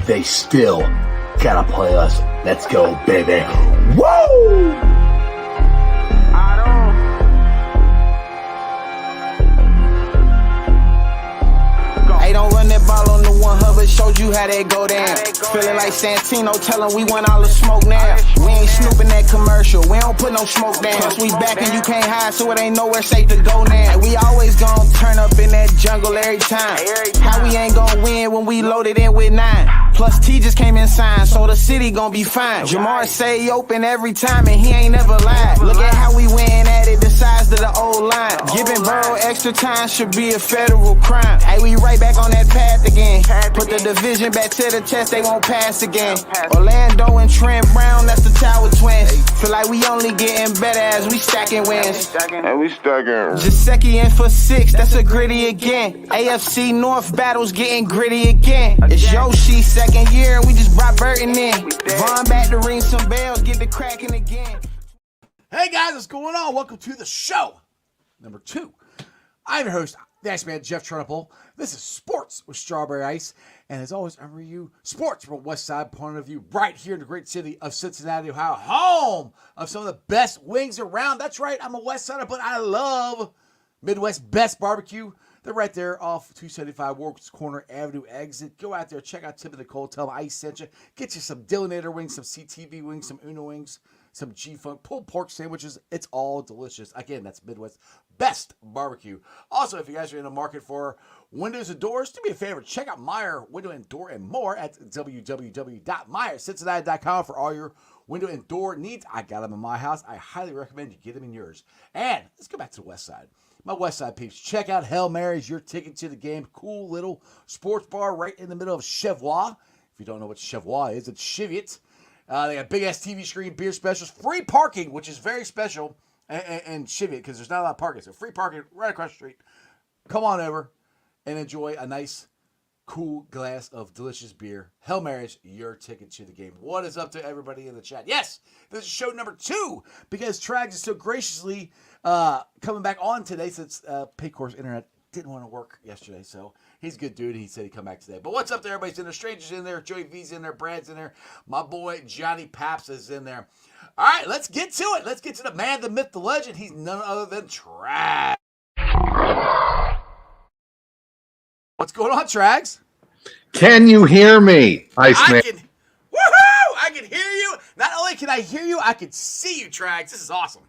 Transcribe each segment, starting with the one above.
they still gotta play us. Let's go, baby. Woo! Hey, don't run that ball on the one Hubbard, showed you how that go down. Feeling like Santino, tell him we want all the smoke now. We ain't snooping that commercial, we don't put no smoke down. Plus we back and you can't hide, so it ain't nowhere safe to go now. And we always gon' turn up in that jungle every time. How we ain't gon' win when we loaded in with 9? Plus T just came in signed, so the city gon' be fine. Jamar say he open every time and he ain't never lied. Look at how we win at it, the size of the old line. Giving Burrow extra time should be a federal crime. Hey, we right back on that path again. Put the division back to the test, they won't pass again. Orlando and Trent Brown, that's the Tower Twins. Feel like we only getting better as we stacking wins. And we stacking. Jasecki in for 6, that's a gritty again. AFC North battles getting gritty again. It's Yoshi second year, we just brought Burton in. Vaughn back to ring some bells, get the cracking again. Hey guys, what's going on? Welcome to the show. Number 2. I'm your host, the Iceman Jeff Trunapole. This is Sports with Strawberry Ice. And as always, I'm bringing you sports from a West Side point of view right here in the great city of Cincinnati, Ohio, home of some of the best wings around. That's right, I'm a West Sider, but I love Midwest Best Barbecue. They're right there off 275 Warwick's Corner Avenue exit. Go out there, check out Tim and Nicole, tell them Ice sent you. Get you some Dillinator wings, some CTV wings, some Uno wings, some G-Funk, pulled pork sandwiches. It's all delicious. Again, that's Midwest Best Barbecue. Also, if you guys are in the market for windows and doors, do me a favor. Check out Meyer Window and Door and more at www.meyercincinnati.com for all your window and door needs. I got them in my house. I highly recommend you get them in yours. And let's go back to the West Side. My West Side peeps, check out Hail Mary's, your ticket to the game. Cool little sports bar right in the middle of Cheviot. If you don't know what Cheviot is, it's Cheviot. They got big-ass TV screen, beer specials, free parking, which is very special, and Cheviot, because there's not a lot of parking. So free parking right across the street. Come on over and enjoy a nice, cool glass of delicious beer. Hail Mary's, your ticket to the game. What is up to everybody in the chat? Yes, this is show number 2, because Trags is so graciously coming back on today since Paycor's internet didn't want to work yesterday, so he's a good dude. He said he'd come back today. But what's up there? Everybody's in there. Strangers in there. Joey V's in there. Brad's in there. My boy Johnny Paps is in there. All right, let's get to it. Let's get to the man, the myth, the legend. He's none other than Trags. What's going on, Trags? Can you hear me, Iceman? Woohoo! I can hear you. Not only can I hear you, I can see you, Trags. This is awesome.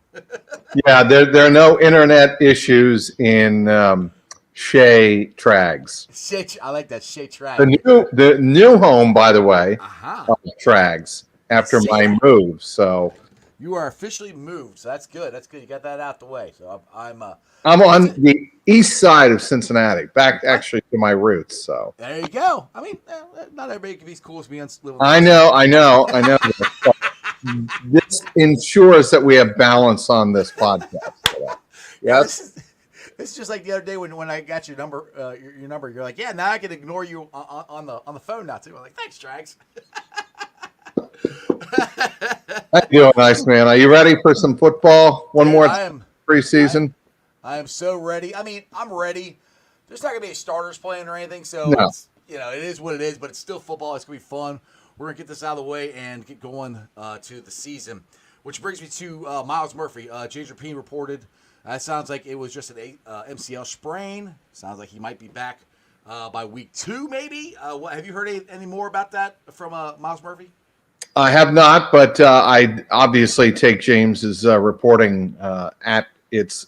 Yeah, there are no internet issues in Shea Trags. I like that, Shea Trags. The new home, by the way, of Trags after my move. So you are officially moved. So that's good. That's good. You got that out the way. So I'm on the east side of Cincinnati, back actually to my roots. So there you go. I mean, not everybody can be as cool as me on living. I know. This ensures that we have balance on this podcast. Yes. This is just like the other day when I got your number. Your number. You're like, yeah, now I can ignore you on the phone now too. I'm like, thanks, Trags. How you doing, Iceman? Are you ready for some football? One more preseason. I am so ready. I mean, I'm ready. There's not gonna be any starters playing or anything, so no. It's, it is what it is. But it's still football. It's gonna be fun. We're gonna get this out of the way and get going to the season, which brings me to Myles Murphy. James Rapine reported. It sounds like it was just an MCL sprain. Sounds like he might be back by week 2, maybe. Have you heard any more about that from Myles Murphy? I have not, but I obviously take James's reporting at its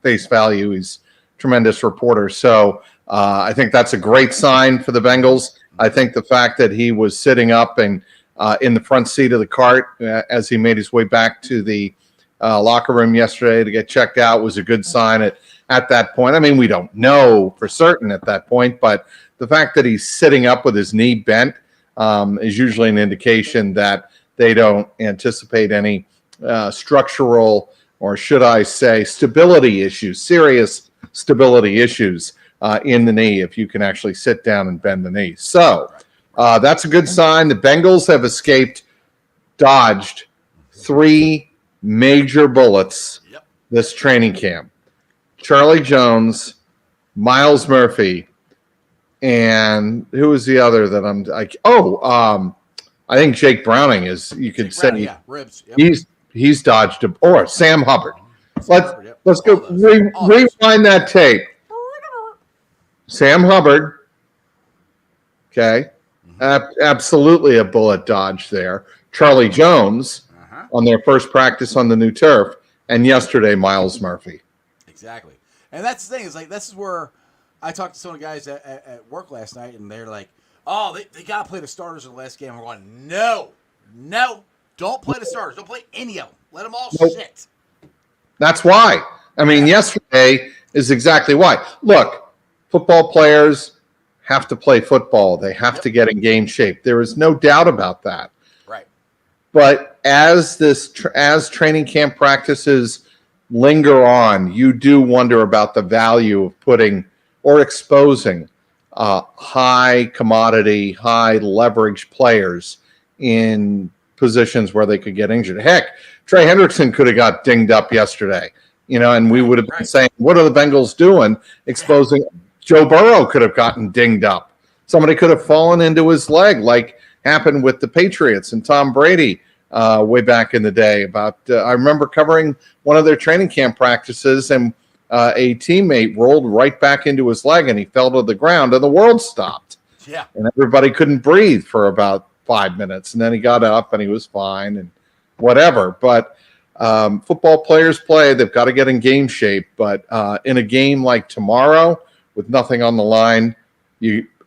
face value. He's a tremendous reporter. So I think that's a great sign for the Bengals. I think the fact that he was sitting up and in the front seat of the cart as he made his way back to the locker room yesterday to get checked out was a good sign at that point. I mean, we don't know for certain at that point, but the fact that he's sitting up with his knee bent is usually an indication that they don't anticipate any structural, or should I say, stability issues, serious stability issues in the knee if you can actually sit down and bend the knee. So that's a good sign. The Bengals have dodged 3 major bullets this training camp. Charlie Jones, Myles Murphy, and who was the other that I'm like? I think Jake Browning is. You could say ribs. Yep. He's dodged a, or Sam Hubbard. Let's go All those. rewind that tape. Sam Hubbard. Okay, absolutely a bullet dodge there. Charlie Jones on their first practice on the new turf, and yesterday Myles Murphy. Exactly, and that's the thing. Is like this is where I talked to some of the guys at work last night, and they're like, "Oh, they got to play the starters in the last game." We're going, "No, don't play the starters. Don't play any of them. Let them all sit." That's why. I mean, yesterday is exactly why. Look, football players have to play football. They have to get in game shape. There is no doubt about that. Right. But as training camp practices linger on, you do wonder about the value of putting or exposing high commodity, high leverage players in positions where they could get injured. Heck, Trey Hendrickson could have got dinged up yesterday, and we would have been saying, what are the Bengals doing? Exposing Joe Burrow could have gotten dinged up. Somebody could have fallen into his leg like happened with the Patriots and Tom Brady way back in the day. I remember covering one of their training camp practices, and a teammate rolled right back into his leg and he fell to the ground and the world stopped. Yeah. And everybody couldn't breathe for about 5 minutes. And then he got up and he was fine and whatever. But football players play. They've got to get in game shape. But in a game like tomorrow with nothing on the line,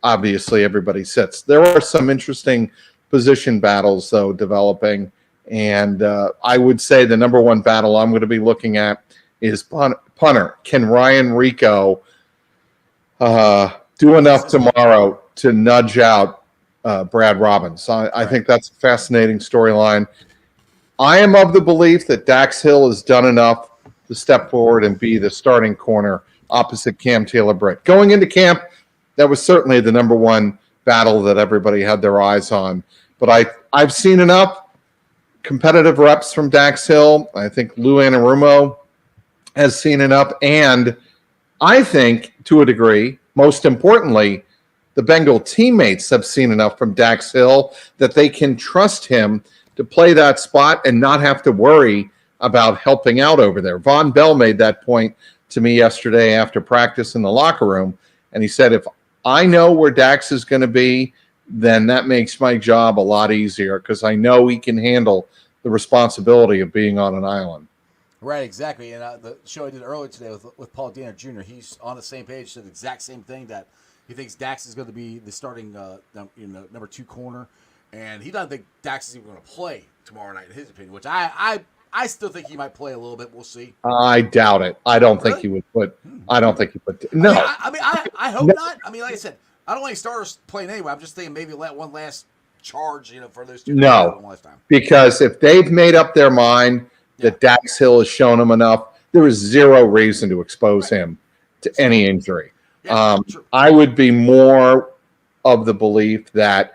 obviously everybody sits. There are some interesting position battles, though, developing. And I would say the number one battle I'm going to be looking at is punter. Can Ryan Rico do enough tomorrow to nudge out Brad Robbins? I think that's a fascinating storyline. I am of the belief that Dax Hill has done enough to step forward and be the starting corner opposite Cam Taylor-Britt. Going into camp, that was certainly the number one battle that everybody had their eyes on. But I've seen enough competitive reps from Dax Hill. I think Lou Anarumo has seen enough. And I think, to a degree, most importantly, the Bengal teammates have seen enough from Dax Hill that they can trust him to play that spot and not have to worry about helping out over there. Von Bell made that point to me yesterday after practice in the locker room. And he said, if I know where Dax is going to be, then that makes my job a lot easier because I know he can handle the responsibility of being on an island. Right, exactly. And the show I did earlier today with Paul Danner Jr., he's on the same page, said the exact same thing, that he thinks Dax is going to be the starting number 2 corner. And he doesn't think Dax is even going to play tomorrow night, in his opinion, which I still think he might play a little bit. We'll see. I doubt it. I don't think he would put. I don't think he put. No. I hope not. I mean, like I said, I don't want any starters playing anyway. I'm just thinking maybe let one last charge, for those two. No, one last time. Because if they've made up their mind that Dax Hill has shown them enough, there is zero reason to expose him to any injury. Yeah, I would be more of the belief that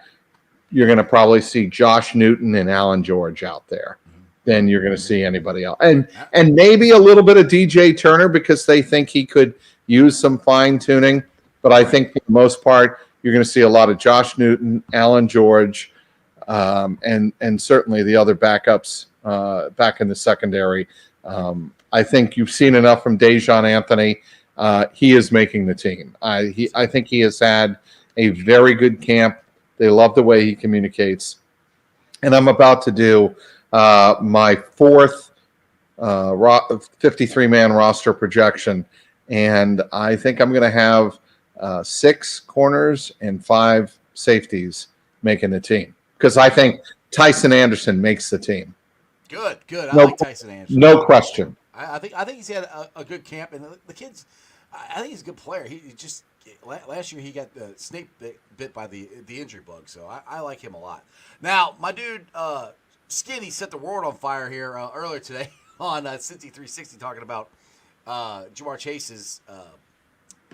you're going to probably see Josh Newton and Alan George out there than you're going to see anybody else. And maybe a little bit of DJ Turner because they think he could use some fine-tuning. But I think for the most part, you're going to see a lot of Josh Newton, Alan George, and certainly the other backups back in the secondary. I think you've seen enough from Dejon Anthony. He is making the team. I think he has had a very good camp. They love the way he communicates. And I'm about to do my fourth 53-man roster projection. And I think I'm going to have 6 corners and 5 safeties making the team. Because I think Tyson Anderson makes the team. Good. I like Tyson Anderson. No question. I think he's had a good camp. And the kid's, I think he's a good player. He just, last year he got snake bit by the injury bug. So I like him a lot. Now, my dude, Skinny set the world on fire here earlier today on Cincy 360 talking about Jamar Chase's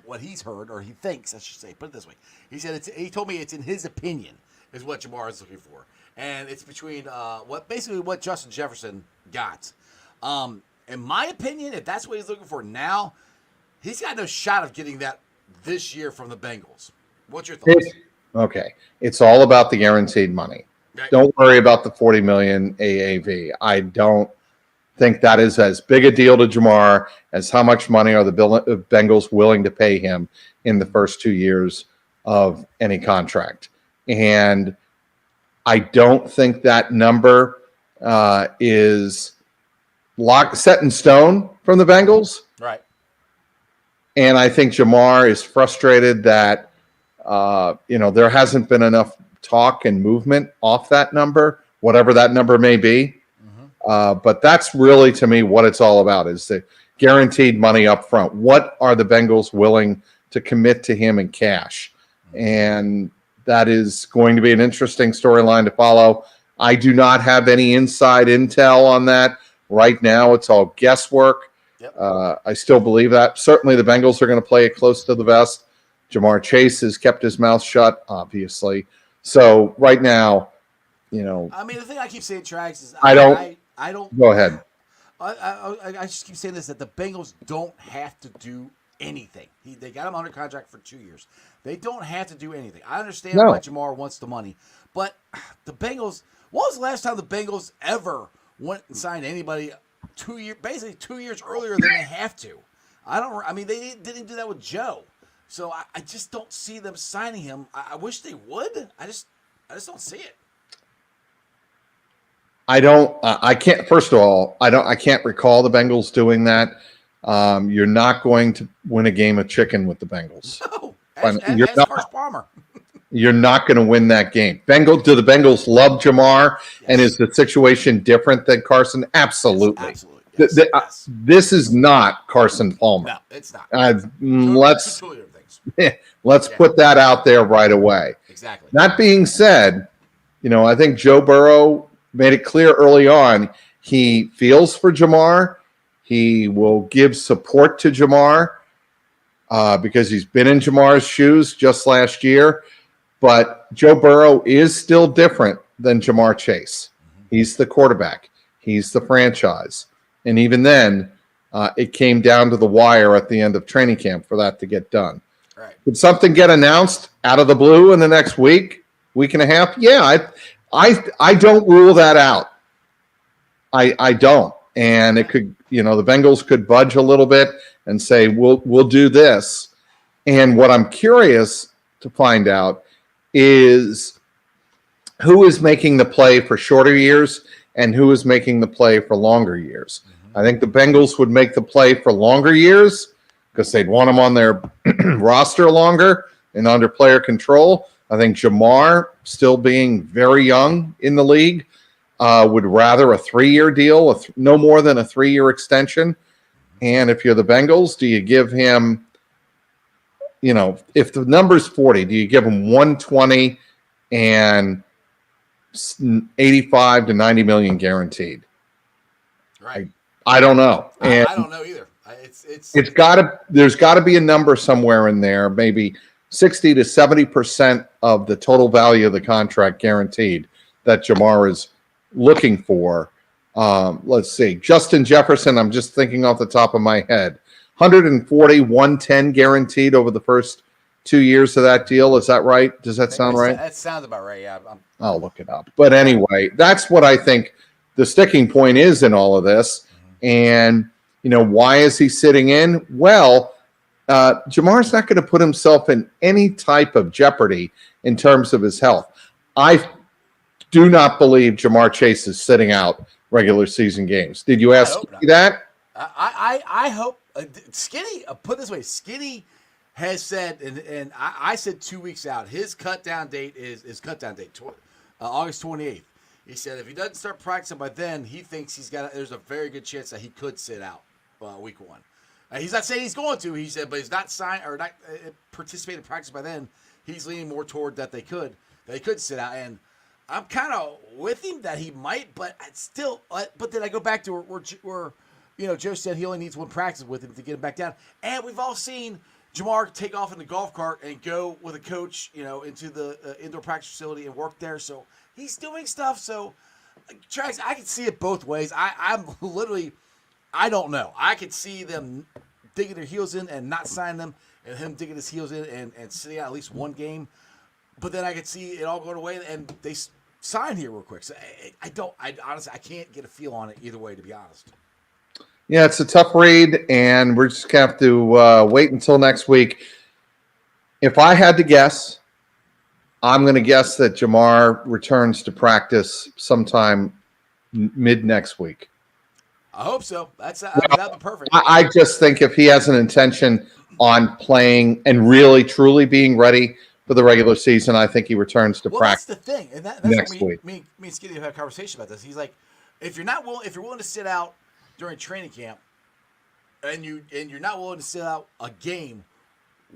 what he's heard, or he thinks, I should say, put it this way. He said he told me it's in his opinion is what Jamar is looking for, and it's between what Justin Jefferson got. In my opinion, if that's what he's looking for now, he's got no shot of getting that this year from the Bengals. What's your thoughts? Okay. It's all about the guaranteed money. Right. Don't worry about the $40 million AAV. I don't think that is as big a deal to Jamar as how much money are the Bengals willing to pay him in the first 2 years of any contract. And I don't think that number is set in stone from the Bengals. Right. And I think Jamar is frustrated that there hasn't been enough talk and movement off that number, whatever that number may be. But that's really, to me, what it's all about is the guaranteed money up front. What are the Bengals willing to commit to him in cash? And that is going to be an interesting storyline to follow. I do not have any inside intel on that right now. It's all guesswork. Yep. I still believe that. Certainly the Bengals are going to play it close to the vest. Jamar Chase has kept his mouth shut, obviously. So right now, I mean, the thing I keep saying, Trags, is I don't. Go ahead. I just keep saying this, that the Bengals don't have to do anything. They got him under contract for 2 years. They don't have to do anything. I understand why Jamar wants the money, but the Bengals. When was the last time the Bengals ever went and signed anybody 2 years, basically 2 years earlier than they have to? They didn't do that with Joe, so I just don't see them signing him. I wish they would. I just don't see it. I can't. First of all, I can't recall the Bengals doing that. You're not going to win a game of chicken with the Bengals. No, ask Carson Palmer. You're not going to win that game. Do the Bengals love Jamar? Yes. And is the situation different than Carson? Absolutely. Yes, absolutely. Yes. This is not Carson Palmer. No, it's not. Let's put that out there right away. Exactly. That being said, I think Joe Burrow made it clear early on he feels for Jamar. He will give support to Jamar because he's been in Jamar's shoes just last year. But Joe Burrow is still different than Jamar Chase. He's the quarterback. He's the franchise. And even then, it came down to the wire at the end of training camp for that to get done. Right. Could something get announced out of the blue in the next week and a half? Yeah, I don't rule that out. I don't. And it could, the Bengals could budge a little bit and say, we'll do this. And what I'm curious to find out is who is making the play for shorter years and who is making the play for longer years. I think the Bengals would make the play for longer years because they'd want them on their roster longer and under player control. I think Jamar, still being very young in the league, would rather a 3-year deal, no more than a 3-year extension. And if you're the Bengals, do you give him, if the number's 40, do you give him 120 and 85 to 90 million guaranteed? Right. I don't know. I don't know either. There's got to be a number somewhere in there, maybe 60 to 70% of the total value of the contract guaranteed that Jamar is looking for. Let's see. Justin Jefferson, I'm just thinking off the top of my head. 140, 110 guaranteed over the first 2 years of that deal. Is that right? Does that sound right? That sounds about right, yeah. I'll look it up. But anyway, that's what I think the sticking point is in all of this. And, why is he sitting in? Well, Jamar's not going to put himself in any type of jeopardy in terms of his health. I do not believe Jamar Chase is sitting out regular season games. Did you ask me that? I hope Skinny, put it this way, Skinny has said, and I said 2 weeks out, his cut down date is August 28th. He said if he doesn't start practicing by then, he thinks there's a very good chance that he could sit out week one. He's not saying he's going to. He said, but he's not signed or not participate in practice by then. He's leaning more toward that they could sit out. And I'm kind of with him that he might, but still. But then I go back to where Joe said he only needs one practice with him to get him back down. And we've all seen Jamar take off in the golf cart and go with a coach, into the indoor practice facility and work there. So he's doing stuff. So, Trags, I can see it both ways. I'm literally, I don't know. I could see them digging their heels in and not signing them. and him digging his heels in and sitting out at least one game. But then I could see it all going away, and they sign here real quick. So I honestly, I can't get a feel on it either way, to be honest. Yeah, it's a tough read, and we're just going to have to wait until next week. If I had to guess, I'm going to guess that Jamar returns to practice sometime mid next week. I hope so. That'd be perfect. I just think if he has an intention on playing and really, truly being ready for the regular season, I think he returns to practice. That's the thing, and that's next what week. Me and Skinny had a conversation about this. He's like, if you're willing to sit out during training camp, and you're not willing to sit out a game,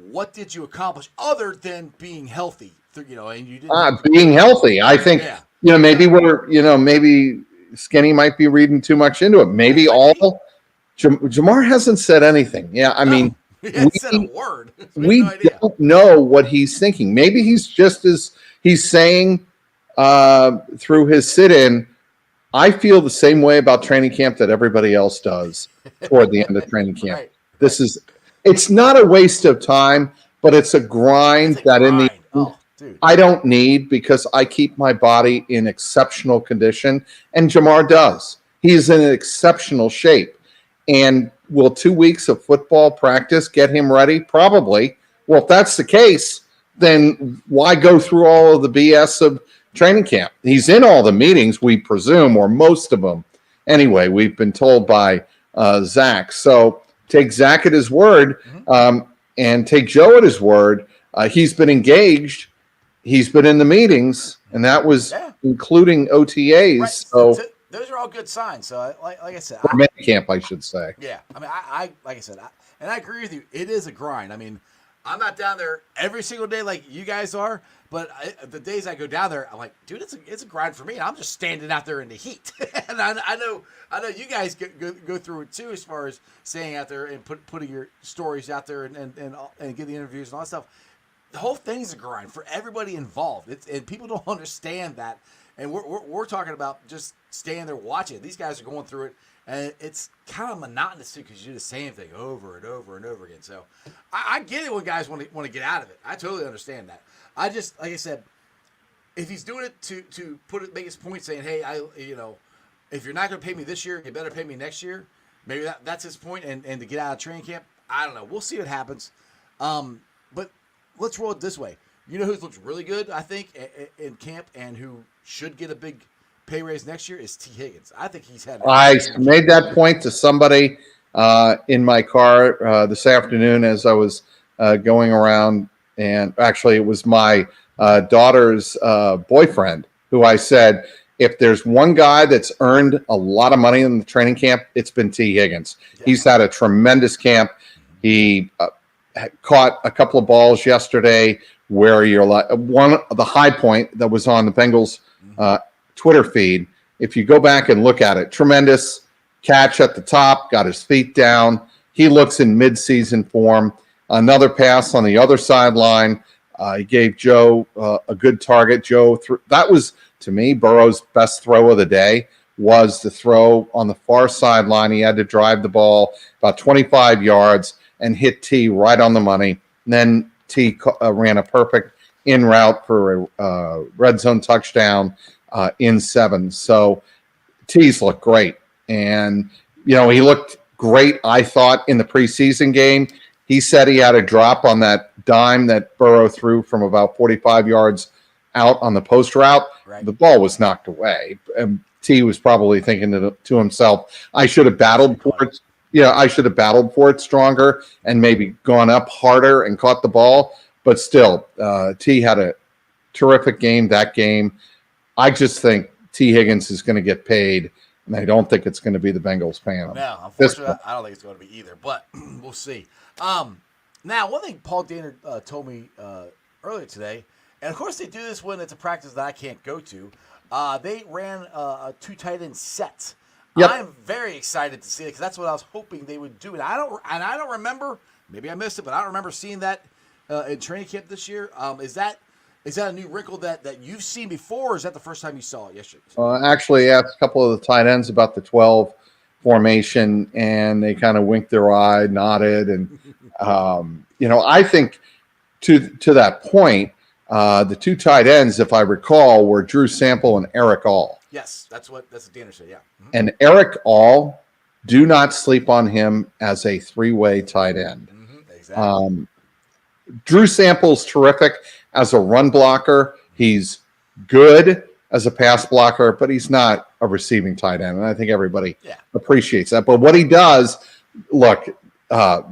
what did you accomplish other than being healthy? And you didn't being healthy. I think maybe Skinny might be reading too much into it. Maybe Jamar hasn't said anything. Yeah, I mean, he hasn't said a word. We don't know what he's thinking. Maybe he's just as he's saying through his sit-in. I feel the same way about training camp that everybody else does toward the end of training camp. Right. It's not a waste of time, but it's a grind I don't need, because I keep my body in exceptional condition, and Jamar does. He's in exceptional shape. And will 2 weeks of football practice get him ready? Probably. Well, if that's the case, then why go through all of the BS of training camp? He's in all the meetings, we presume, or most of them. Anyway, we've been told by Zach. So take Zach at his word, and take Joe at his word. He's been engaged. He's been in the meetings, and that was including OTAs. Right. So those are all good signs. So, like I said, camp, I should say. Yeah, I mean, I like I said, and I agree with you. It is a grind. I mean, I'm not down there every single day like you guys are, but the days I go down there, I'm like, dude, it's a grind for me. I'm just standing out there in the heat, and I know you guys go through it too, as far as staying out there and putting your stories out there and getting the interviews and all that stuff. The whole thing's a grind for everybody involved. And people don't understand that. And we're talking about just staying there watching it. These guys are going through it, and it's kind of monotonous too, because you do the same thing over and over and over again. So I get it when guys want to get out of it. I totally understand that. I just, like I said, if he's doing it to make his point, saying, hey, if you're not going to pay me this year, you better pay me next year. Maybe that's his point, and to get out of training camp. I don't know. We'll see what happens. But let's roll it this way. You know who looks really good, I think, in camp, and who should get a big pay raise next year is T. Higgins. I think he's had. I made that point to somebody in my car this afternoon as I was going around, and actually it was my daughter's boyfriend who I said, if there's one guy that's earned a lot of money in the training camp, it's been T. Higgins. Yeah. He's had a tremendous camp. He caught a couple of balls yesterday where you're like the high point that was on the Bengals Twitter feed. If you go back and look at it, tremendous catch at the top, got his feet down. He looks in mid-season form. Another pass on the other sideline. He gave Joe a good target. Joe, that was, to me, Burrow's best throw of the day, was the throw on the far sideline. He had to drive the ball about 25 yards and hit T right on the money. And then T ran a perfect in route for a red zone touchdown in 7. So T's looked great. And, he looked great, I thought, in the preseason game. He said he had a drop on that dime that Burrow threw from about 45 yards out on the post route. Right. The ball was knocked away. And T was probably thinking to himself, I should have battled for it. I should have battled for it stronger and maybe gone up harder and caught the ball. But still, T had a terrific game that game. I just think T. Higgins is going to get paid, and I don't think it's going to be the Bengals paying him. No, unfortunately, I don't think it's going to be either, but we'll see. Now, one thing Paul Dana told me earlier today, and of course they do this when it's a practice that I can't go to, they ran 2 tight end sets. Yep. I'm very excited to see it because that's what I was hoping they would do. And I don't remember, maybe I missed it, but I don't remember seeing that in training camp this year. Is that a new wrinkle that you've seen before, or is that the first time you saw it yesterday? Actually, I asked a couple of the tight ends about the 12 formation, and they kind of winked their eye, nodded, and I think to that point, the two tight ends, if I recall, were Drew Sample and Eric All. Yes, that's what Danner said. Yeah, and Eric All, do not sleep on him as a three-way tight end. Exactly. Drew Sample's terrific as a run blocker. He's good as a pass blocker, but he's not a receiving tight end, and I think everybody appreciates that. But what he does, look,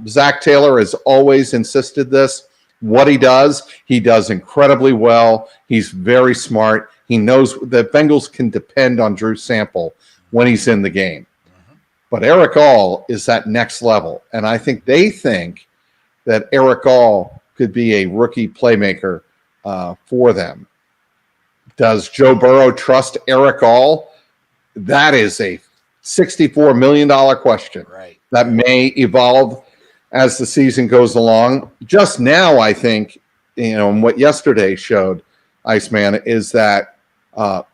Zach Taylor has always insisted this. What he does incredibly well. He's very smart. He knows that Bengals can depend on Drew Sample when he's in the game. But Eric All is that next level, and I think they think that Eric All could be a rookie playmaker for them. Does Joe Burrow trust Eric All? That is a $64 million question that may evolve as the season goes along. Just now, I think, and what yesterday showed, Iceman, is that Mike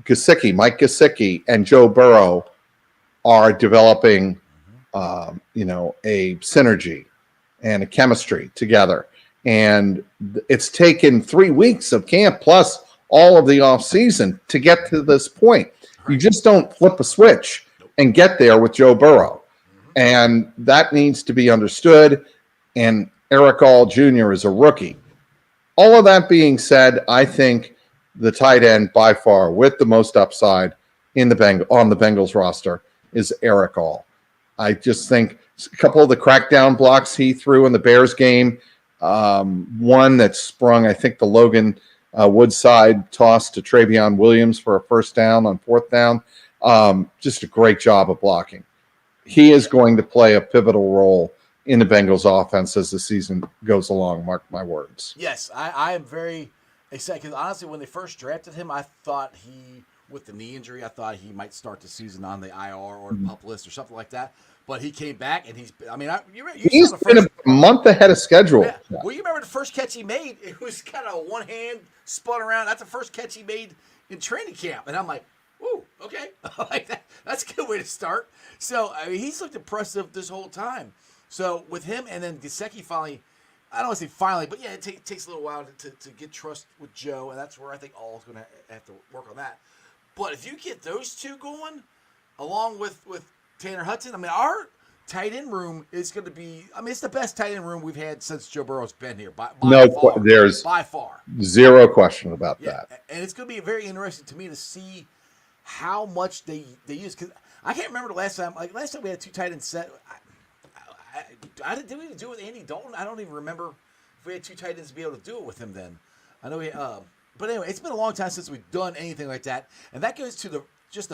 Gesicki, and Joe Burrow are developing, a synergy and a chemistry together. And it's taken 3 weeks of camp plus all of the offseason to get to this point. You just don't flip a switch and get there with Joe Burrow. And that needs to be understood. And Eric All Jr. is a rookie. All of that being said, I think the tight end by far with the most upside on the Bengals roster is Eric All. I just think a couple of the crackdown blocks he threw in the Bears game, one that sprung, I think, the Logan Woodside toss to Travion Williams for a first down on fourth down. Just a great job of blocking. He is going to play a pivotal role in the Bengals offense as the season goes along, mark my words. Yes, I am very excited because honestly, when they first drafted him, I thought with the knee injury, I thought he might start the season on the IR or the PUP list or something like that. But he came back, and he's been a month ahead of schedule. Yeah. Well, you remember the first catch he made? It was kind of one hand spun around. That's the first catch he made in training camp. And I'm like, ooh, okay. Like that. That's a good way to start. So, he's looked impressive this whole time. So, with him and then Gesicki finally, I don't want to say finally, but yeah, it takes a little while to get trust with Joe, and that's where I think All's going to have to work on that. But if you get those two going, along with Tanner Hudson, our tight end room is going to be, it's the best tight end room we've had since Joe Burrow's been here. By far. There's by far zero question about that. And it's going to be very interesting to me to see how much they use. Because I can't remember the last time. Last time we had two tight ends set. Did we do it with Andy Dalton? I don't even remember if we had two tight ends to be able to do it with him then. I know we but anyway, it's been a long time since we've done anything like that. And that goes to the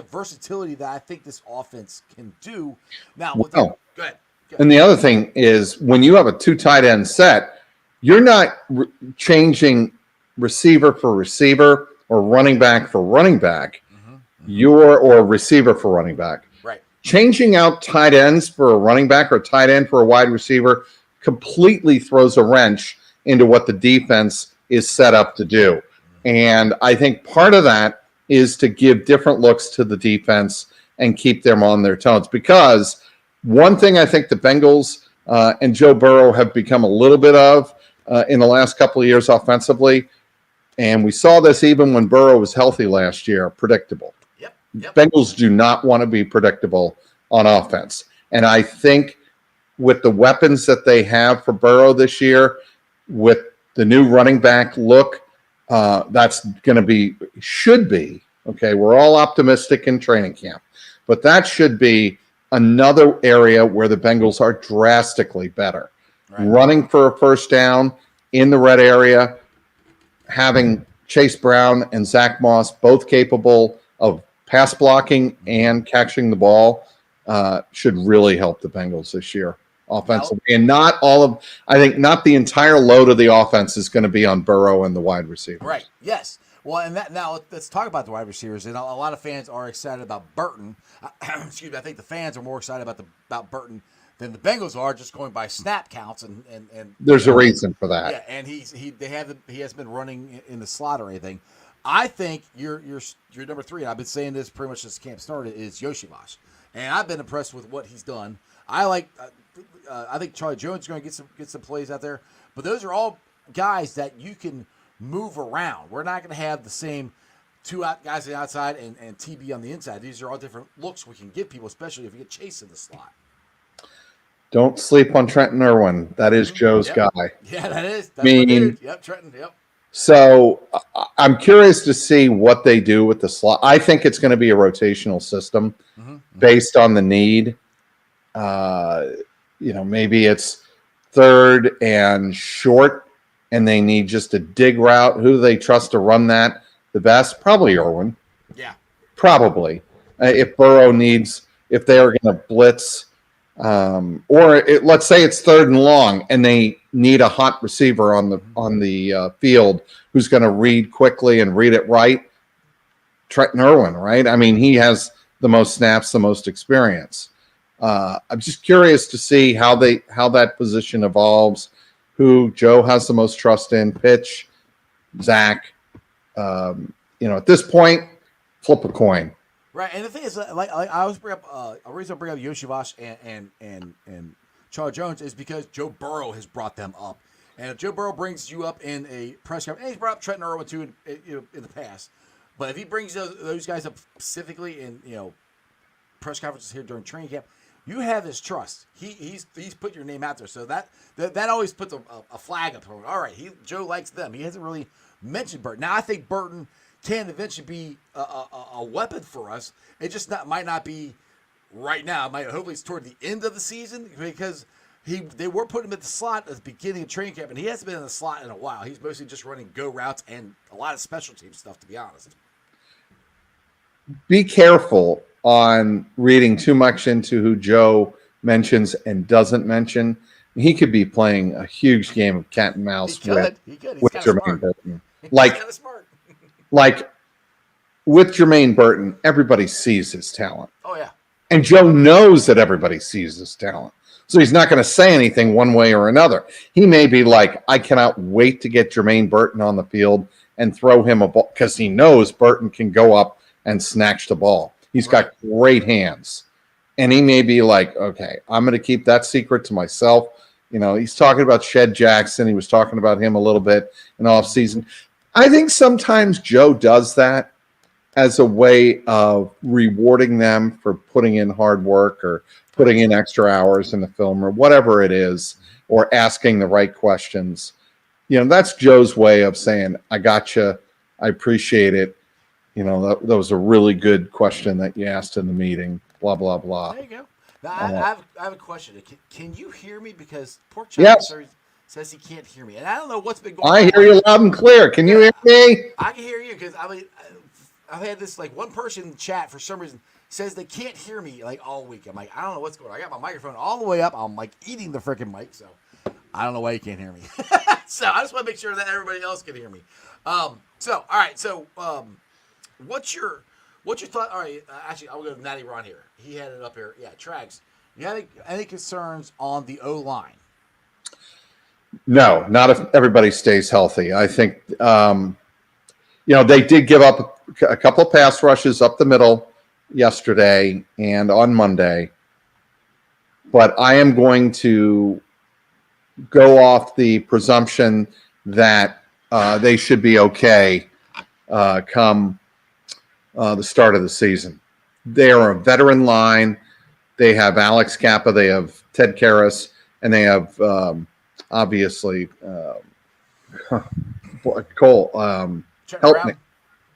versatility that I think this offense can do. Now, go ahead. And the other thing is when you have a two tight end set, you're not changing receiver for receiver or running back for running back. Or receiver for running back. Right. Changing out tight ends for a running back or tight end for a wide receiver completely throws a wrench into what the defense is set up to do. And I think part of that is to give different looks to the defense and keep them on their toes. Because one thing I think the Bengals and Joe Burrow have become a little bit of in the last couple of years offensively, and we saw this even when Burrow was healthy last year, predictable. Yep. Bengals do not want to be predictable on offense. And I think with the weapons that they have for Burrow this year, with the new running back look, that's going to should be, okay, we're all optimistic in training camp, but that should be another area where the Bengals are drastically better. Right. Running for a first down in the red area, having Chase Brown and Zach Moss both capable of pass blocking and catching the ball should really help the Bengals this year offensively. And not the entire load of the offense is going to be on Burrow and the wide receivers. Right. Yes. Well, and now let's talk about the wide receivers. And a lot of fans are excited about Burton. Excuse me. I think the fans are more excited about Burton than the Bengals are, just going by snap counts and there's a reason for that. Yeah, and he hasn't been running in the slot or anything. I think your number three, and I've been saying this pretty much since camp started, is Yoshimash. and I've been impressed with what he's done. I think Charlie Jones is going to get some plays out there, but those are all guys that you can move around. We're not going to have the same two guys on the outside and TB on the inside. These are all different looks we can give people, especially if you get Chase in the slot. Don't sleep on Trenton Irwin. That is Joe's guy. Yeah, that is. That's my dude. Yep, Trenton. Yep. So I'm curious to see what they do with the slot. I think it's going to be a rotational system based on the need. Maybe it's third and short, and they need just a dig route. Who do they trust to run that the best? Probably Irwin. Yeah. Probably. If they are going to blitz, let's say it's third and long, and they need a hot receiver on the field who's going to read quickly and read it right. Trenton Irwin, right? I mean, he has the most snaps, the most experience. I'm just curious to see how that position evolves. Who Joe has the most trust in? Pitch, Zach. At this point, flip a coin. Right, and the thing is, like I always bring up, a reason I bring up Yoshivash and Charlie Jones is because Joe Burrow has brought them up, and if Joe Burrow brings you up in a press conference, and he's brought up Trenton Irwin too in the past, but if he brings those guys up specifically in press conferences here during training camp, you have his trust. He's put your name out there, so that always puts a flag up. All right, Joe likes them. He hasn't really mentioned Burton. Now I think Burton can eventually be a weapon for us. It just might not be right now. Hopefully it's toward the end of the season, because they were putting him at the slot at the beginning of training camp, and he hasn't been in the slot in a while. He's mostly just running go routes and a lot of special team stuff, to be honest. Be careful on reading too much into who Joe mentions and doesn't mention. He could be playing a huge game of cat and mouse with Jermaine Burton. Like with Jermaine Burton, everybody sees his talent. Oh, yeah. And Joe knows that everybody sees his talent. So he's not going to say anything one way or another. He may be like, I cannot wait to get Jermaine Burton on the field and throw him a ball, because he knows Burton can go up and snatch the ball. He's got great hands. And he may be like, okay, I'm going to keep that secret to myself. He's talking about Shed Jackson. He was talking about him a little bit in offseason. I think sometimes Joe does that as a way of rewarding them for putting in hard work or putting in extra hours in the film or whatever it is, or asking the right questions. That's Joe's way of saying, I got you. I appreciate it. That was a really good question that you asked in the meeting, blah, blah, blah. There you go. Now, I have a question. Can you hear me? Because Pork Chop says he can't hear me. And I don't know what's been going on. I hear you loud and clear. Can you hear me? I can hear you, because I've had this, one person in the chat for some reason says they can't hear me all week. I'm like, I don't know what's going on. I got my microphone all the way up. I'm eating the freaking mic, so I don't know why you can't hear me. So I just want to make sure that everybody else can hear me. All right. So what's your thought? All right, actually, I'll go to Natty Ron here. He had it up here. Yeah, Trags. You have any concerns on the O-line? No, not if everybody stays healthy. I think, they did give up a couple of pass rushes up the middle yesterday and on Monday. But I am going to go off the presumption that they should be okay come the start of the season. They are a veteran line. They have Alex Kappa, they have Ted Karras, and they have obviously Cole. Help me.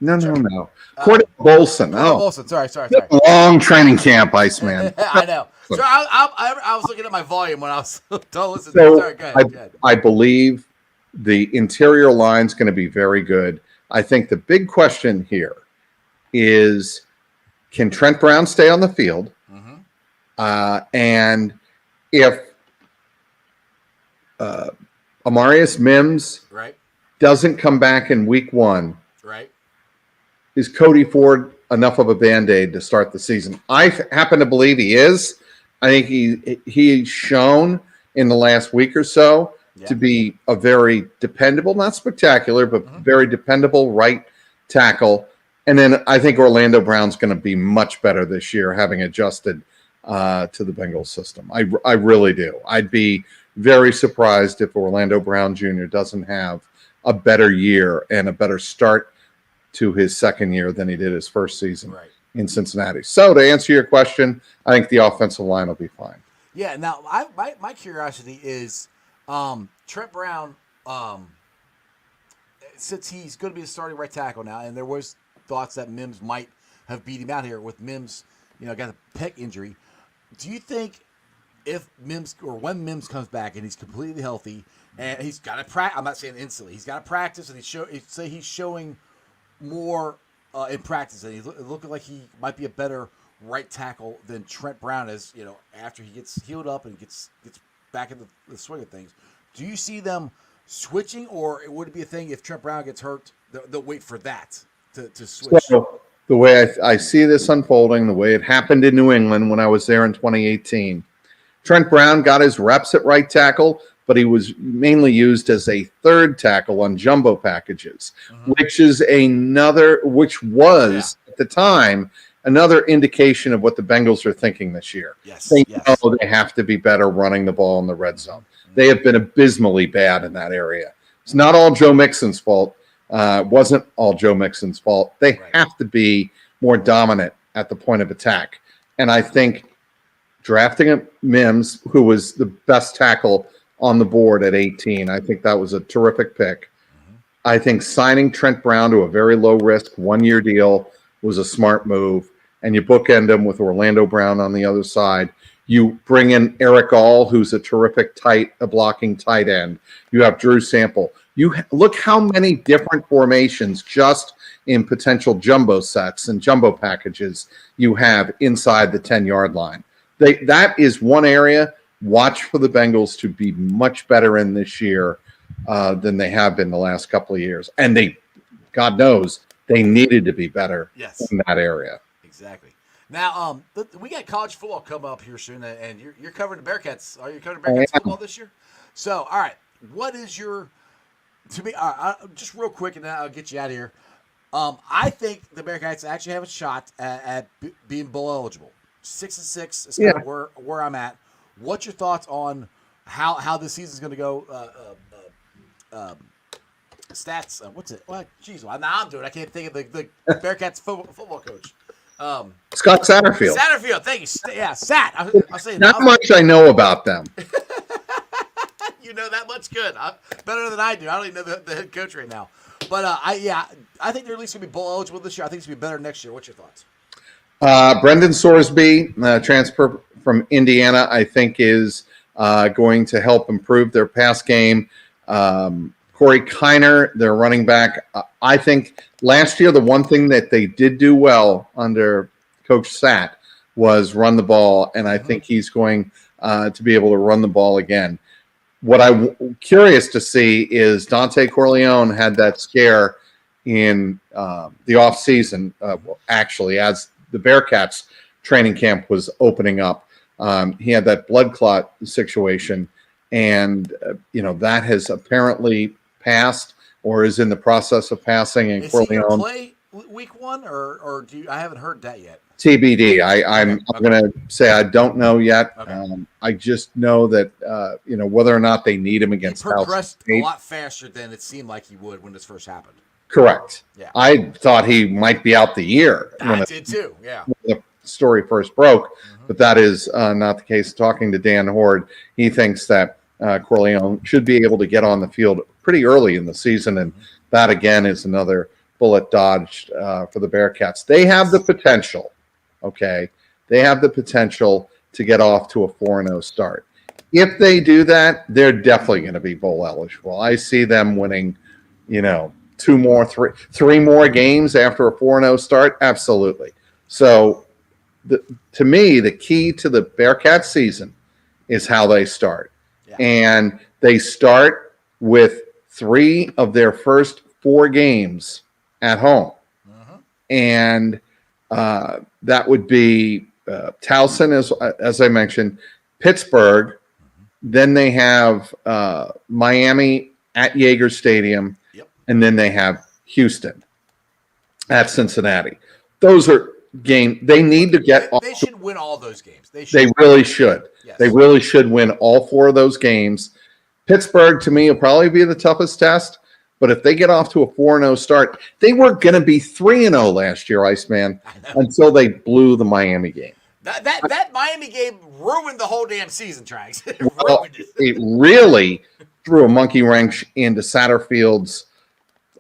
No. Cordy Bolson. Bolson. Sorry. Long training camp, Iceman. I know. So I was looking at my volume when I was don't listen. So sorry, go ahead. I believe the interior line's going to be very good. I think the big question here is, can Trent Brown stay on the field? And if Amarius Mims doesn't come back in week 1, is Cody Ford enough of a Band-Aid to start the season? I happen to believe he is. I think he's shown in the last week or so to be a very dependable, not spectacular, but very dependable right tackle. And then I think Orlando Brown's going to be much better this year, having adjusted to the Bengals system. I really do. I'd be very surprised if Orlando Brown Jr. doesn't have a better year and a better start to his second year than he did his first season in Cincinnati. So to answer your question, I think the offensive line will be fine. Yeah. Now, my curiosity is Trent Brown, since he's going to be the starting right tackle now, and there was thoughts that Mims might have beat him out here with Mims, got a pec injury. Do you think if Mims or when Mims comes back and he's completely healthy and he's got to practice, I'm not saying instantly, he's got to practice and he's showing more in practice and he's looking like he might be a better right tackle than Trent Brown is, after he gets healed up and gets back in the swing of things. Do you see them switching, or would it be a thing if Trent Brown gets hurt, they'll wait for that to switch? So, the way I see this unfolding, the way it happened in New England when I was there in 2018, Trent Brown got his reps at right tackle, but he was mainly used as a third tackle on jumbo packages, which was at the time another indication of what the Bengals are thinking this year. They know they have to be better running the ball in the red zone. They have been abysmally bad in that area. It's not all Joe Mixon's fault. It wasn't all Joe Mixon's fault. They have to be more dominant at the point of attack. And I think drafting a Mims, who was the best tackle on the board at 18, I think that was a terrific pick. I think signing Trent Brown to a very low-risk one-year deal was a smart move. And you bookend him with Orlando Brown on the other side. You bring in Eric All, who's a terrific blocking tight end. You have Drew Sample. You look how many different formations just in potential jumbo sets and jumbo packages you have inside the 10-yard line. That is one area. Watch for the Bengals to be much better in this year than they have been the last couple of years. And God knows, they needed to be better in that area. Exactly. Now, we got college football coming up here soon, and you're covering the Bearcats. Are you covering Bearcats football this year? So, all right, what is your – to me, just real quick, and then I'll get you out of here. I think the Bearcats actually have a shot at being bowl eligible. 6-6 is kind of where I'm at. What's your thoughts on how this season's going to go? Stats. What's it? Well, geez, now I'm doing it. I can't think of the Bearcats football coach. Scott Satterfield. Satterfield, thank you. Yeah, Sat. I'll say not much I know about them. You know that much? Good. Better than I do. I don't even know the head coach right now. But I think they're at least going to be bowl eligible this year. I think it's going to be better next year. What's your thoughts? Brendan Sorsby, transfer from Indiana, I think is going to help improve their pass game. Corey Kiner, their running back. I think last year the one thing that they did do well under Coach Sat was run the ball, and I think he's going to be able to run the ball again. What I'm curious to see is Dante Corleone had that scare in the offseason, actually, as the Bearcats training camp was opening up. He had that blood clot situation, and that has apparently passed or is in the process of passing. And is Corleone, he going to play week one, or do you? I haven't heard that yet. TBD. I'm going to say I don't know yet. Okay. I just know that whether or not they need him against he progressed a lot faster than it seemed like he would when this first happened. Correct. Yeah. I thought he might be out the year. I did too. Yeah. When the story first broke, but that is not the case. Talking to Dan Horde, he thinks that Corleone should be able to get on the field pretty early in the season, and that again is another bullet dodged for the Bearcats. They have the potential. Okay, they have the potential to get off to a 4-0 start. If they do that, they're definitely going to be bowl eligible. I see them winning, 3 more games after a 4-0 start. Absolutely. So, to me, the key to the Bearcats season is how they start. Yeah. And they start with 3 of their first 4 games at home. And that would be Towson, as I mentioned, Pittsburgh. Then they have Miami at Yager Stadium. Yep. And then they have Houston. at Cincinnati. Those are game. They need to get. They should win all those games. They really should. Yes. They really should win all 4 of those games. Pittsburgh, to me, will probably be the toughest test. But if they get off to a 4-0 start, they were going to be 3-0 last year, Iceman, until they blew the Miami game. That Miami game ruined the whole damn season, Trags. It really threw a monkey wrench into Satterfield's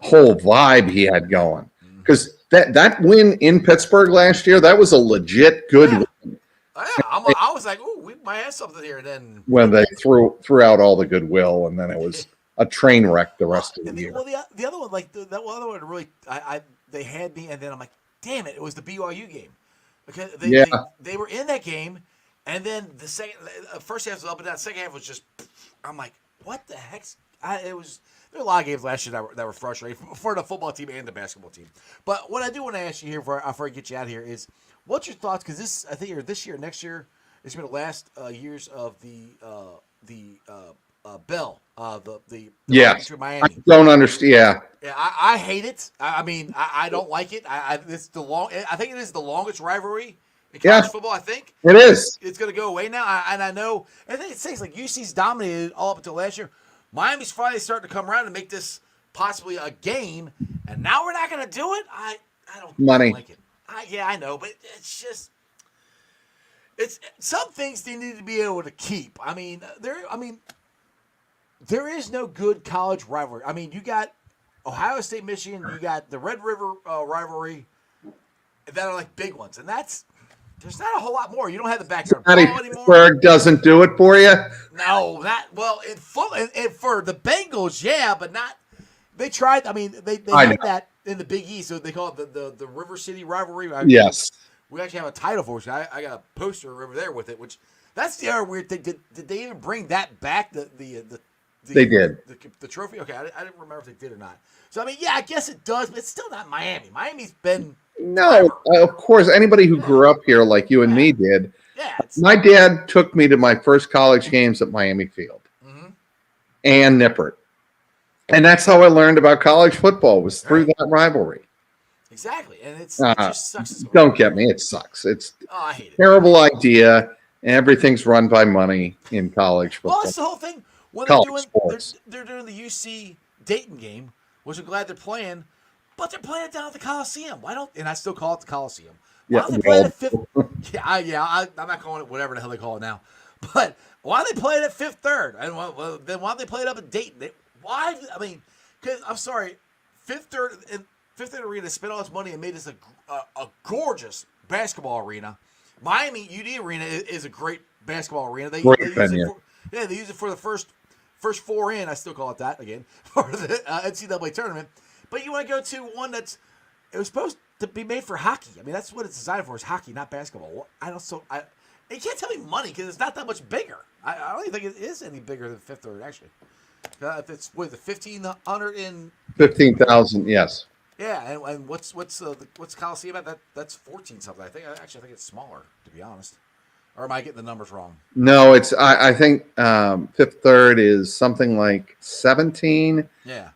whole vibe he had going. Because that win in Pittsburgh last year, that was a legit good win. I was like, "Ooh, we might have something here." And then when they threw out all the goodwill, and then it was a train wreck the rest of the year. Well, the other one, like that other one, really, they had me, and then I'm like, damn it was the BYU game. Okay, they were in that game, and then the first half was up and down. Second half was just, I'm like, what the heck? There were a lot of games last year that were frustrating for the football team and the basketball team. But what I do want to ask you here before I get you out of here is, what's your thoughts? Because I think this year, next year, it's been the last years of the Bell, the Miami. I don't understand. Yeah, I hate it. I mean, I don't like it. It's I think it is the longest rivalry in college football. I think it is. It's going to go away now. I know. I think it seems like UC's dominated all up until last year. Miami's finally starting to come around and make this possibly a game, and now we're not going to do it. I don't like it. I know, but it's just. It's some things they need to be able to keep. I mean, there is no good college rivalry. I mean, you got Ohio State, Michigan. You got the Red River rivalry that are like big ones, and there's not a whole lot more. You don't have the backyard brawl anymore. Pittsburgh doesn't do it for you. No, for the Bengals, yeah, but not. They tried. I mean, they had that in the Big East, so they call it the River City rivalry. Yes. We actually have a title for it. I got a poster over there with it, which that's the other weird thing. Did they even bring that back? They did. The trophy? Okay, I didn't remember if they did or not. So, I mean, yeah, I guess it does, but it's still not Miami. Miami's been... No, of course, anybody who grew up here like you and me did. Yeah, my dad took me to my first college games at Miami Field and Nippert. And that's how I learned about college football, was through that rivalry. Exactly, and it just sucks. Don't get me, it sucks. It's I hate it. Terrible idea, and everything's run by money in college football. Well, that's the whole thing. When they're doing the UC Dayton game, which I'm glad they're playing, but they're playing it down at the Coliseum. Why don't? And I still call it the Coliseum. Why don't they play it at Fifth? I'm not calling it whatever the hell they call it now. But why don't they play it at Fifth Third? And then why don't they play it up at Dayton? Why? I mean, because I'm sorry, Fifth Third Arena spent all its money and made this a gorgeous basketball arena. Miami UD Arena is a great basketball arena. They use it for the first 4 in. I still call it that again for the NCAA tournament. But you want to go to one it was supposed to be made for hockey. I mean, that's what it's designed for, is hockey, not basketball. You can't tell me money because it's not that much bigger. I don't even think it is any bigger than Fifth Third, actually. If it's with the 1,500 in 15,000, yes. Yeah, and what's Coliseum at? That's 14 something. I think it's smaller, to be honest. Or am I getting the numbers wrong? No, it's I think Fifth Third is something like 17. Yeah.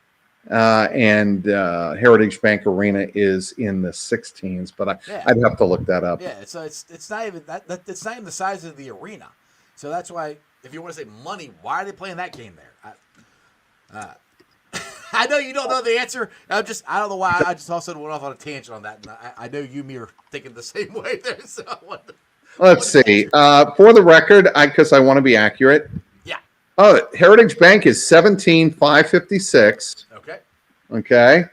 And Heritage Bank Arena is in the 16s, but I'd have to look that up. Yeah, so it's not even that it's not even the size of the arena. So that's why, if you want to say money, why are they playing that game there? I know you don't know the answer. I don't know why. I just all of a sudden went off on a tangent on that, and I know you and me are thinking the same way there. So let's see. For the record, because I want to be accurate. Yeah. Oh, Heritage Bank is 17,556. Okay.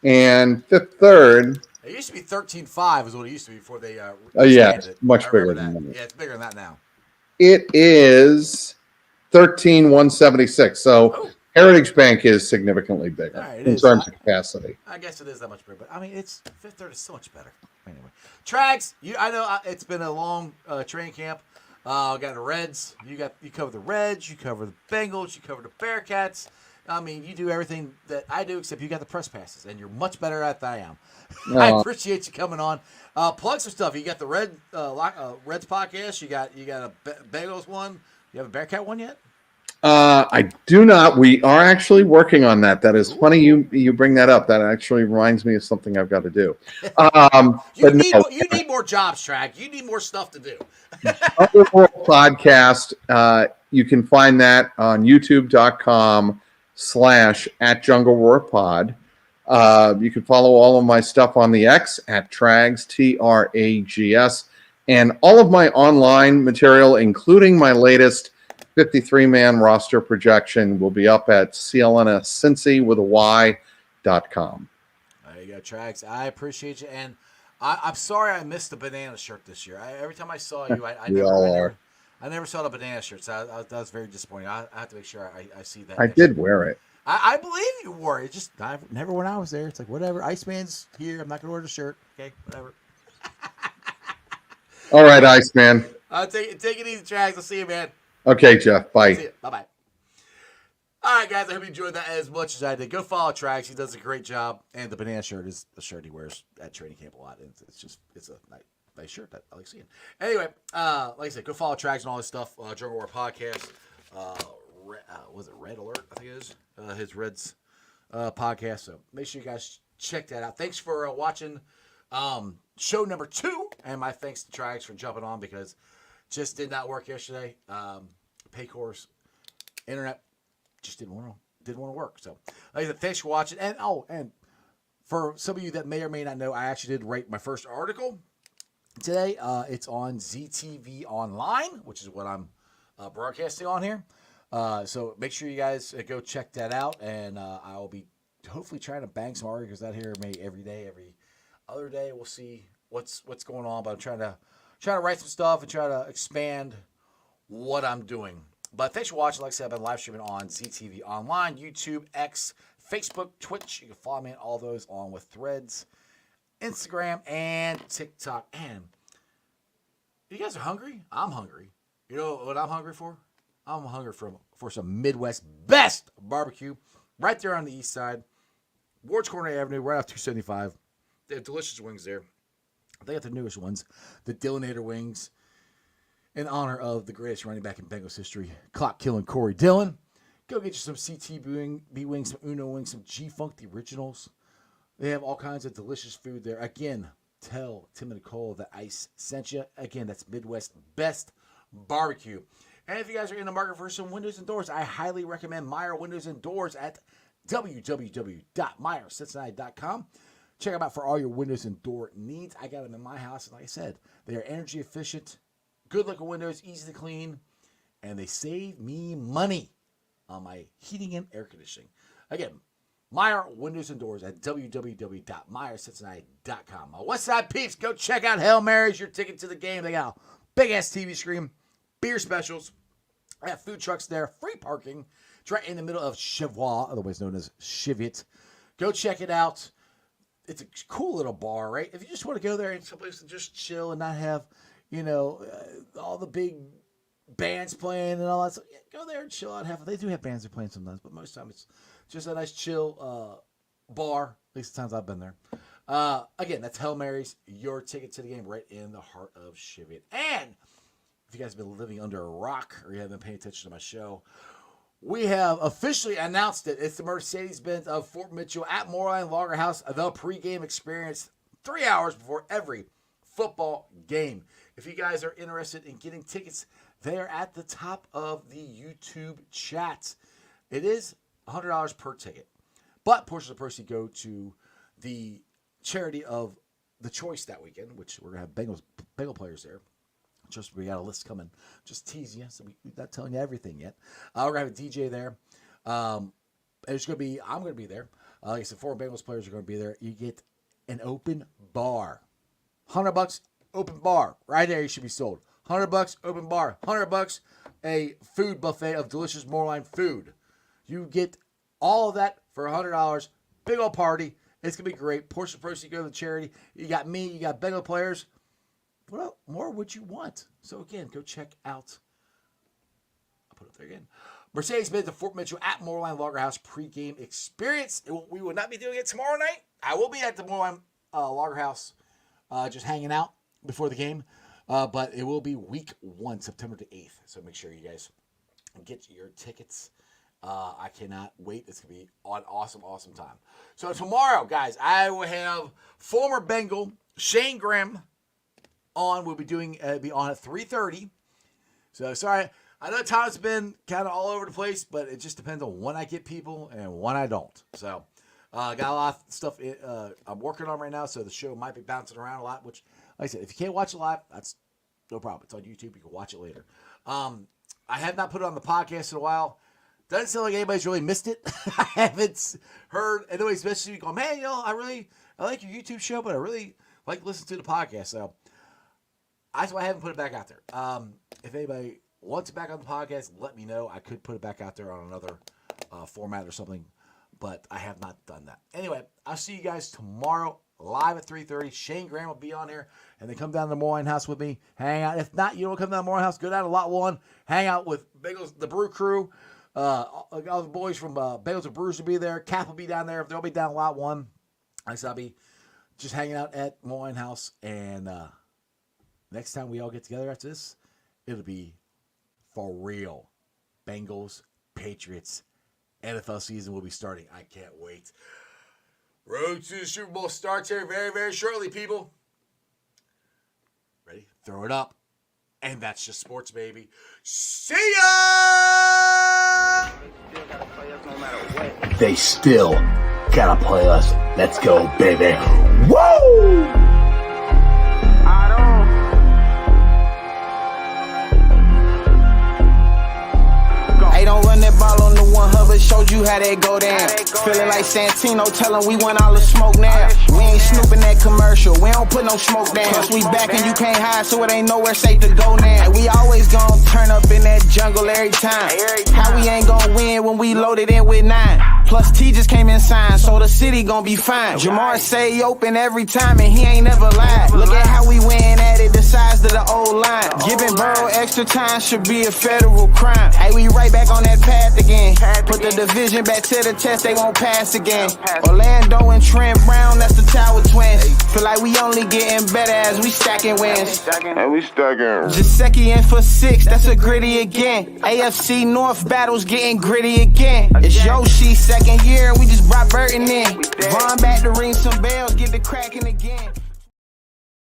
And Fifth Third. It used to be 13.5 is what it used to be before they. It's much bigger than that. Yeah, it's bigger than that now. It is 13,176. So Heritage Bank is significantly bigger in terms of capacity. I guess it is that much bigger, but I mean, Fifth Third is so much better. Anyway, Trags, I know it's been a long training camp. Got the Reds. You cover the Reds. You cover the Bengals. You cover the Bearcats. I mean, you do everything that I do, except you got the press passes, and you're much better at than I am. I appreciate you coming on. Plug some stuff. You got the Reds podcast. You got a Bengals one. You have a Bearcat one yet? I do not. We are actually working on that. That is funny you bring that up. That actually reminds me of something I've got to do. You need more jobs, Trag. You need more stuff to do. Jungle World Podcast. You can find that on youtube.com/@JungleRoarPod. You can follow all of my stuff on the X at Trags, Trags. And all of my online material, including my latest 53-man roster projection, will be up at clnscincy.com. There you go, Trags. I appreciate you. And I'm sorry I missed the banana shirt this year. Every time I saw you, I never saw the banana shirt. So that was very disappointing. I have to make sure I see that. I did wear it. I believe you wore it. Just never when I was there. It's like, whatever. Iceman's here. I'm not going to wear the shirt. Okay, whatever. All right, Iceman. Take it easy, Trags. I'll see you, man. Okay, Jeff. Bye. Bye-bye. All right, guys. I hope you enjoyed that as much as I did. Go follow Trags. He does a great job. And the banana shirt is a shirt he wears at training camp a lot. And it's a nice shirt that I like seeing. Anyway, like I said, go follow Trags and all his stuff. Jungle War Podcast. Was it Red Alert? I think it is. His Reds podcast. So make sure you guys check that out. Thanks for watching show number 2. And my thanks to Trags for jumping on because just did not work yesterday. Paycor's internet just didn't want to work. So like I said, thanks for watching. And for some of you that may or may not know, I actually did write my first article today. It's on ZTV Online, which is what I'm broadcasting on here. So make sure you guys go check that out. And I will be hopefully trying to bang some articles out here maybe every day, every other day. We'll see what's going on. But I'm trying to write some stuff and try to expand what I'm doing. But thanks for watching. Like I said, I've been live streaming on ZTV Online, YouTube, X, Facebook, Twitch. You can follow me on all those along with Threads, Instagram, and TikTok. And you guys are hungry? I'm hungry. You know what I'm hungry for? I'm hungry for some Midwest best barbecue right there on the east side. Ward's Corner Avenue, right off 275. They have delicious wings there. They got the newest ones, the Dillinator wings, in honor of the greatest running back in Bengals history, clock killing Corey Dillon. Go get you some CTB wings, some Uno wings, some G-Funk, the originals. They have all kinds of delicious food there. Again, tell Tim and Nicole that Ice sent you. Again, that's Midwest best barbecue. And if you guys are in the market for some windows and doors, I highly recommend Meyer Windows and Doors at www.meyercincinnati.com. Check them out for all your windows and door needs. I got them in my house, and like I said, they are energy efficient, good-looking windows, easy to clean, and they save me money on my heating and air conditioning. Again, Meyer Windows and Doors at www.meyercincinnati.com. My West Side peeps, go check out Hail Mary's, your ticket to the game. They got a big-ass TV screen, beer specials. I have food trucks there, free parking. It's right in the middle of Cheviot, otherwise known as Cheviot. Go check it out. It's a cool little bar, right? If you just want to go there and someplace to just chill and not have, all the big bands playing and all that stuff, yeah, go there and chill out. They do have bands that are playing sometimes, but most of the time it's just a nice chill bar, at least the times I've been there. Again, that's Hail Mary's, your ticket to the game right in the heart of Cheviot. And if you guys have been living under a rock or you haven't been paying attention to my show, we have officially announced it. It's the Mercedes-Benz of Fort Mitchell at Moorline Lager House, the pregame experience 3 hours before every football game. If you guys are interested in getting tickets, they are at the top of the YouTube chat. It is $100 per ticket, but portions of the proceeds go to the charity of the choice that weekend, which we're going to have Bengal players there. Just we got a list coming. Just teasing you, so we're not telling you everything yet. We're gonna have a DJ there. And it's gonna be. I'm gonna be there. Like I said, 4 Bengals players are gonna be there. You get an open bar, $100 open bar right there. You should be sold. $100 open bar. $100 a food buffet of delicious Moorline food. You get all of that for $100. Big old party. It's gonna be great. Portion of proceeds go to the charity. You got me. You got Bengal players. What more would you want? So again, go check out. I'll put it up there again. Mercedes-Benz of Fort Mitchell at Moorline Lager House pregame experience. We will not be doing it tomorrow night. I will be at the Moorline Lager House, just hanging out before the game. But it will be week 1, September the 8th. So make sure you guys and get your tickets. I cannot wait. It's going to be an awesome time. So tomorrow, guys, I will have former Bengal Shane Graham on. We'll be be on at 3:30. So sorry, I know time's been kind of all over the place, but it just depends on when I get people and when I don't. So got a lot of stuff I'm working on right now, so the show might be bouncing around a lot, which, like I said, if you can't watch it live, that's no problem. It's on YouTube. You can watch it later. I have not put it on the podcast in a while. Doesn't sound like anybody's really missed it. I haven't heard anybody's messaging me going, man, I like your YouTube show, but I really like listening to the podcast. So that's why I haven't put it back out there. If anybody wants it back on the podcast, let me know. I could put it back out there on another format or something, but I have not done that. Anyway, I'll see you guys tomorrow live at 3:30. Shane Graham will be on here, and then come down to the Moline House with me. Hang out. If not, you don't come down to the Moline House, go down to Lot 1. Hang out with Bengals, the Brew Crew. All the boys from Bengals and Brews will be there. Cap will be down there. They'll be down in Lot 1. I'll be just hanging out at Moline House. And next time we all get together after this, it'll be for real. Bengals, Patriots, NFL season will be starting. I can't wait. Road to the Super Bowl starts here very, very shortly, people. Ready? Throw it up. And that's just sports, baby. See ya! They still gotta play us. Let's go, baby. Woo! Hey, don't run that ball on the one hover, showed you how that go down. Feeling like Santino, tell him we want all the smoke now. We ain't snooping that commercial, we don't put no smoke down. Plus we back and you can't hide, so it ain't nowhere safe to go now. We always gon' turn up in that jungle every time. How we ain't gon' win when we loaded in with 9? Plus T just came in signed, so the city gon' be fine. Jamar say he open every time and he ain't never lied. Look at how we win at it, the size of the old line. Giving Burrow extra time should be a federal crime. Hey, we right back on that path again. Put the division back to the test, they won't pass again. Orlando and Trent Brown, that's the Tower Twins. Feel like we only getting better as we stacking wins. And we stacking. Jaceki in for 6, that's a gritty again. AFC North battles getting gritty again. It's Yoshi's second year and we just brought Burton in. Von back to ring some bells, get the cracking again.